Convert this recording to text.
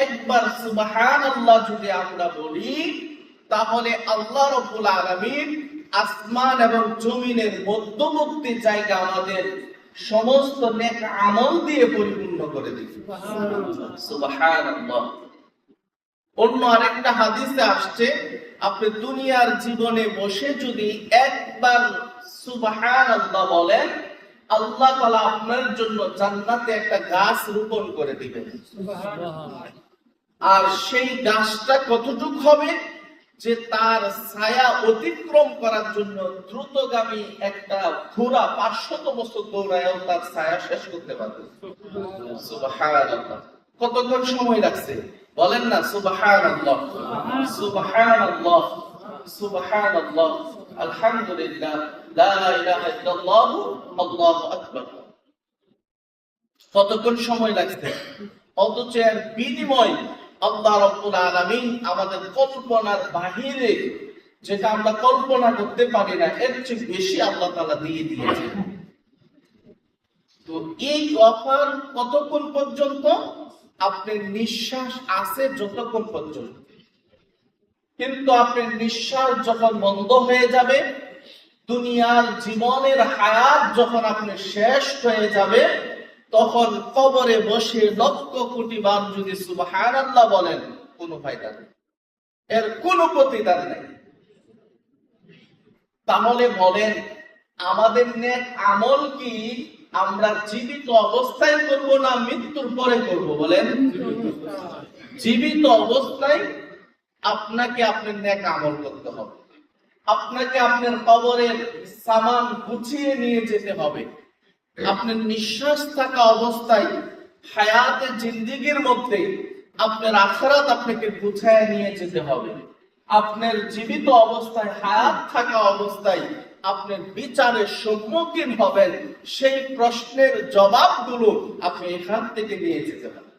একবার সুবহানাল্লাহ যদি আমরা বলি, তাহলে আল্লাহ রাব্বুল আলামিন আসমান এবং জমিনের মধ্যবর্তী জায়গা আমাদের সমস্ত নেক আমল দিয়ে পরিপূর্ণ করে দিবে। সুবহানাল্লাহ। অন্য আরেকটা হাদিসে আসছে, আপনি দুনিয়ার জীবনে বসে যদি একবার সুবহানাল্লাহ বলেন, আল্লাহ তাআলা আপনার জন্য জান্নাতে একটা গাছ রোপণ করে দিবেন। আর সেই গাছটা কতটুকু হবে যে তার ছায়া অতিক্রম করার জন্য দ্রুতগামী একটা ঘোড়া 500 বছর দৌড়ায়ও তার ছায়া শেষ করতে পারবে। সুবহানাল্লাহ। কতক্ষণ সময় লাগছে বলেন না? সুবহানাল্লাহ, সুবহানাল্লাহ, সুবহানাল্লাহ, আলহামদুলিল্লাহ, লা ইলাহা ইল্লাল্লাহ, আল্লাহু আকবার। কতক্ষণ সময় লাগছে, অথচ এর বিনিময় আল্লাহ রাব্বুল আলামিন আমাদের কল্পনার বাহিরে, যেটা আমরা কল্পনা করতে পারি না, এর চেয়ে বেশি আল্লাহ তাআলা দিয়ে দিয়েছেন। তো এই অফার কতক্ষণ পর্যন্ত? আপনার নিঃশ্বাস আছে যতক্ষণ পর্যন্ত। কিন্তু আপনার নিঃশ্বাস যখন বন্ধ হয়ে যাবে, দুনিয়ার জীবনের হায়াত যখন আপনার শেষ হয়ে যাবে, তখন কবরে বসে লক্ষ কোটি বার যদি সুবহানাল্লাহ বলেন, কোনো ফায়দা নেই, এর কোনো প্রতিদান নেই। তাহলে বলেন, আমাদের নেক আমল কি আমরা জীবিত অবস্থায় করব না মৃত্যুর পরে করব? বলেন। জীবিত অবস্থায় আপনাকে আপনার নেক আমল করতে হবে। আপনাকে আপনার কবরের সামান গুছিয়ে নিয়ে যেতে হবে। আপনার নিঃশ্বাস থাকা অবস্থায় হায়াতে জিন্দেগির মধ্যে আপনার আখিরাত আপনাকে গুছিয়ে নিয়ে যেতে হবে। আপনার জীবিত অবস্থায়, হায়াত থাকা অবস্থায় আপনার বিচারের সম্মুখীন হবেন, সেই প্রশ্নের জবাবগুলো আপনি এখান থেকে নিয়ে যেতে হবে।